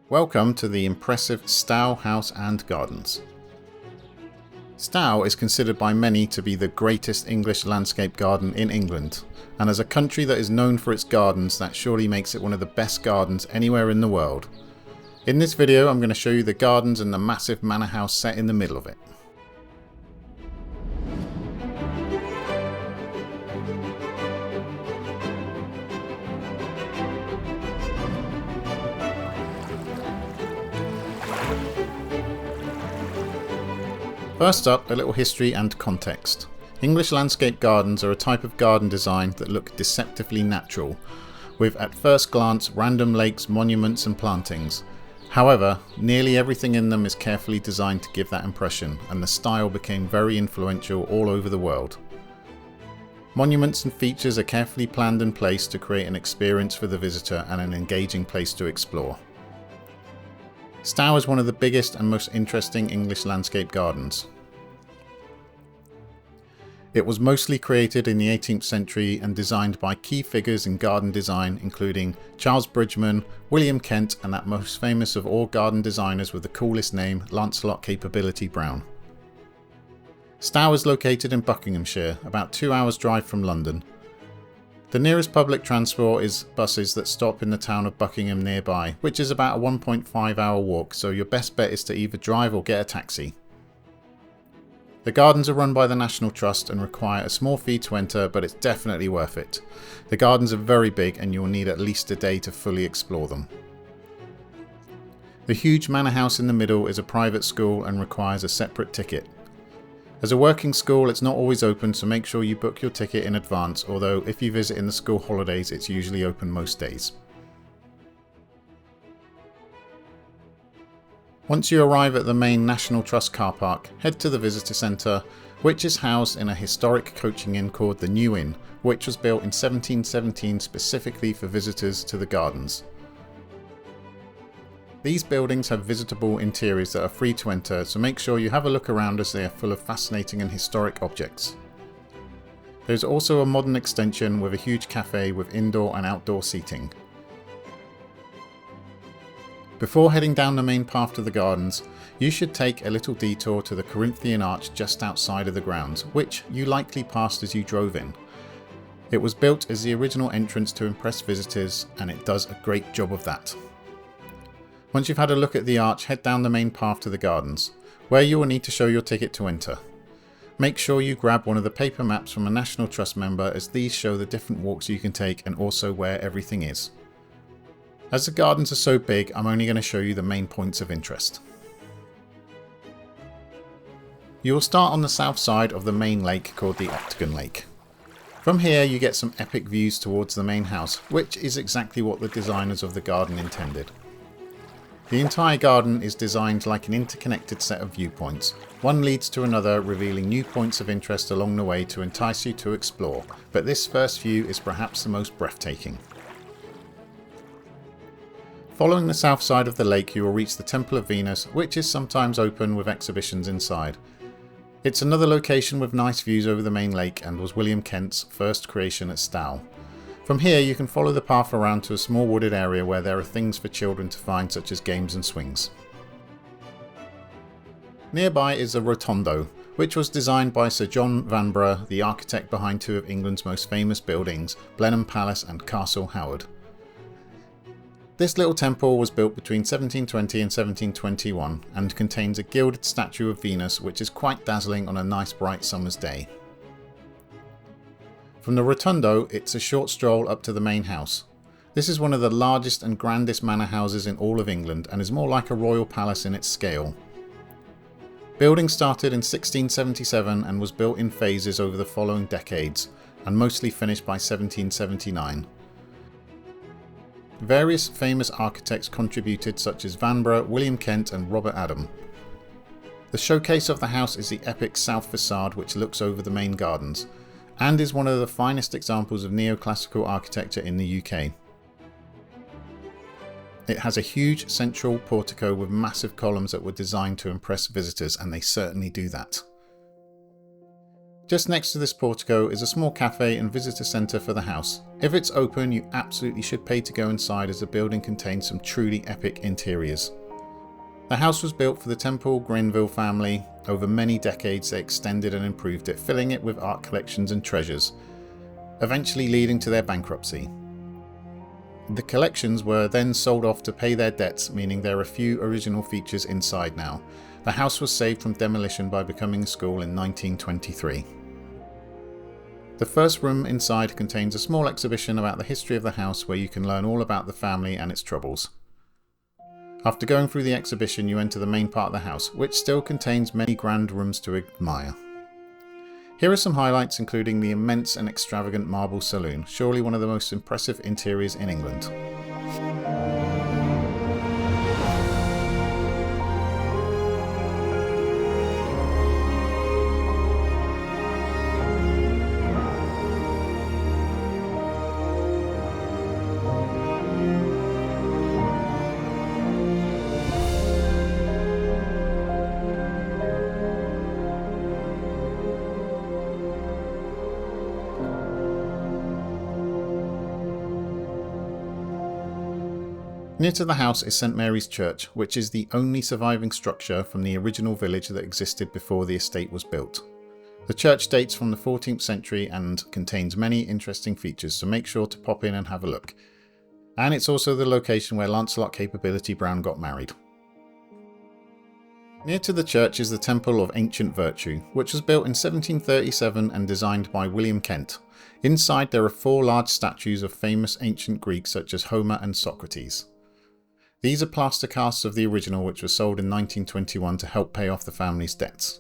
Welcome to the impressive Stowe House and Gardens. Stowe is considered by many to be the greatest English landscape garden in England, and as a country that is known for its gardens, that surely makes it one of the best gardens anywhere in the world. In this video I'm going to show you the gardens and the massive manor house set in the middle of it. First up, a little history and context. English landscape gardens are a type of garden design that look deceptively natural, with at first glance random lakes, monuments and plantings. However, nearly everything in them is carefully designed to give that impression, and the style became very influential all over the world. Monuments and features are carefully planned and placed to create an experience for the visitor and an engaging place to explore. Stowe is one of the biggest and most interesting English landscape gardens. It was mostly created in the 18th century and designed by key figures in garden design, including Charles Bridgman, William Kent, and that most famous of all garden designers with the coolest name, Lancelot Capability Brown. Stowe is located in Buckinghamshire, about 2 hours drive from London. The nearest public transport is buses that stop in the town of Buckingham nearby, which is about a 1.5 hour walk, so your best bet is to either drive or get a taxi. The gardens are run by the National Trust and require a small fee to enter, but it's definitely worth it. The gardens are very big and you will need at least a day to fully explore them. The huge manor house in the middle is a private school and requires a separate ticket. As a working school, it's not always open, so make sure you book your ticket in advance, although if you visit in the school holidays, it's usually open most days. Once you arrive at the main National Trust car park, head to the visitor centre, which is housed in a historic coaching inn called the New Inn, which was built in 1717 specifically for visitors to the gardens. These buildings have visitable interiors that are free to enter, so make sure you have a look around as they are full of fascinating and historic objects. There's also a modern extension with a huge cafe with indoor and outdoor seating. Before heading down the main path to the gardens, you should take a little detour to the Corinthian Arch just outside of the grounds, which you likely passed as you drove in. It was built as the original entrance to impress visitors, and it does a great job of that. Once you've had a look at the arch, head down the main path to the gardens, where you will need to show your ticket to enter. Make sure you grab one of the paper maps from a National Trust member, as these show the different walks you can take and also where everything is. As the gardens are so big, I'm only going to show you the main points of interest. You will start on the south side of the main lake called the Octagon Lake. From here you get some epic views towards the main house, which is exactly what the designers of the garden intended. The entire garden is designed like an interconnected set of viewpoints. One leads to another, revealing new points of interest along the way to entice you to explore, but this first view is perhaps the most breathtaking. Following the south side of the lake you will reach the Temple of Venus, which is sometimes open with exhibitions inside. It's another location with nice views over the main lake and was William Kent's first creation at Stowe. From here you can follow the path around to a small wooded area where there are things for children to find, such as games and swings. Nearby is a Rotondo, which was designed by Sir John Vanbrugh, the architect behind two of England's most famous buildings, Blenheim Palace and Castle Howard. This little temple was built between 1720 and 1721 and contains a gilded statue of Venus, which is quite dazzling on a nice bright summer's day. From the Rotondo, it's a short stroll up to the main house. This is one of the largest and grandest manor houses in all of England and is more like a royal palace in its scale. Building started in 1677 and was built in phases over the following decades, and mostly finished by 1779. Various famous architects contributed, such as Vanbrugh, William Kent and Robert Adam. The showcase of the house is the epic south facade, which looks over the main gardens, and is one of the finest examples of neoclassical architecture in the UK. It has a huge central portico with massive columns that were designed to impress visitors, and they certainly do that. Just next to this portico is a small cafe and visitor centre for the house. If it's open, you absolutely should pay to go inside, as the building contains some truly epic interiors. The house was built for the Temple Grenville family. Over many decades they extended and improved it, filling it with art collections and treasures, eventually leading to their bankruptcy. The collections were then sold off to pay their debts, meaning there are few original features inside now. The house was saved from demolition by becoming a school in 1923. The first room inside contains a small exhibition about the history of the house, where you can learn all about the family and its troubles. After going through the exhibition, you enter the main part of the house, which still contains many grand rooms to admire. Here are some highlights, including the immense and extravagant marble saloon, surely one of the most impressive interiors in England. Near to the house is St Mary's Church, which is the only surviving structure from the original village that existed before the estate was built. The church dates from the 14th century and contains many interesting features, so make sure to pop in and have a look. And it's also the location where Lancelot Capability Brown got married. Near to the church is the Temple of Ancient Virtue, which was built in 1737 and designed by William Kent. Inside there are 4 large statues of famous ancient Greeks such as Homer and Socrates. These are plaster casts of the original, which was sold in 1921 to help pay off the family's debts.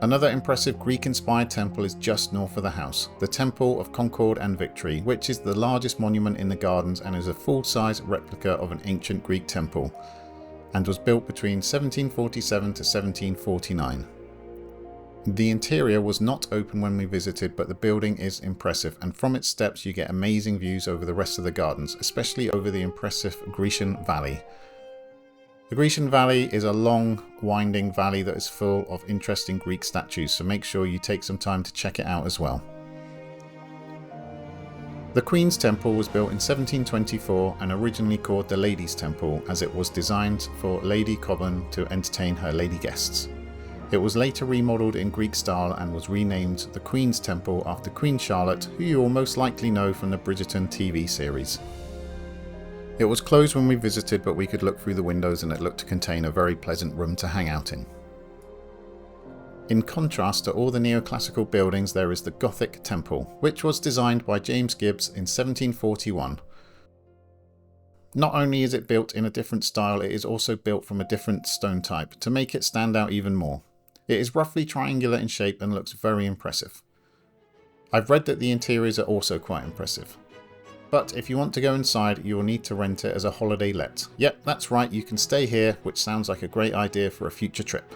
Another impressive Greek-inspired temple is just north of the house, the Temple of Concord and Victory, which is the largest monument in the gardens and is a full-size replica of an ancient Greek temple, and was built between 1747 to 1749. The interior was not open when we visited, but the building is impressive, and from its steps you get amazing views over the rest of the gardens, especially over the impressive Grecian Valley. The Grecian Valley is a long, winding valley that is full of interesting Greek statues, so make sure you take some time to check it out as well. The Queen's Temple was built in 1724 and originally called the Ladies' Temple, as it was designed for Lady Cobham to entertain her lady guests. It was later remodeled in Greek style and was renamed the Queen's Temple after Queen Charlotte, who you will most likely know from the Bridgerton TV series. It was closed when we visited, but we could look through the windows and it looked to contain a very pleasant room to hang out in. In contrast to all the neoclassical buildings, there is the Gothic Temple, which was designed by James Gibbs in 1741. Not only is it built in a different style, it is also built from a different stone type to make it stand out even more. It is roughly triangular in shape and looks very impressive. I've read that the interiors are also quite impressive. But if you want to go inside, you will need to rent it as a holiday let. Yep, that's right, you can stay here, which sounds like a great idea for a future trip.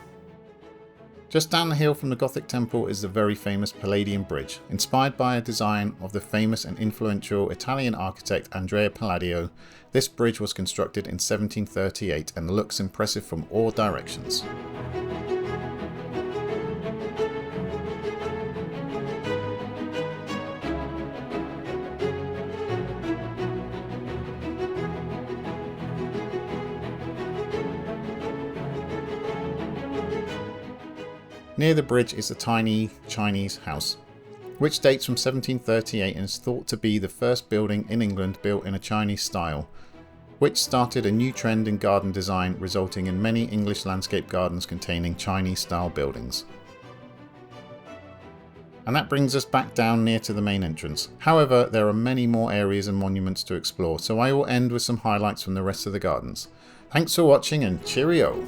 Just down the hill from the Gothic Temple is the very famous Palladian Bridge, inspired by a design of the famous and influential Italian architect Andrea Palladio. This bridge was constructed in 1738 and looks impressive from all directions. Near the bridge is the tiny Chinese house, which dates from 1738 and is thought to be the first building in England built in a Chinese style, which started a new trend in garden design, resulting in many English landscape gardens containing Chinese style buildings. And that brings us back down near to the main entrance. However, there are many more areas and monuments to explore, so I will end with some highlights from the rest of the gardens. Thanks for watching and cheerio!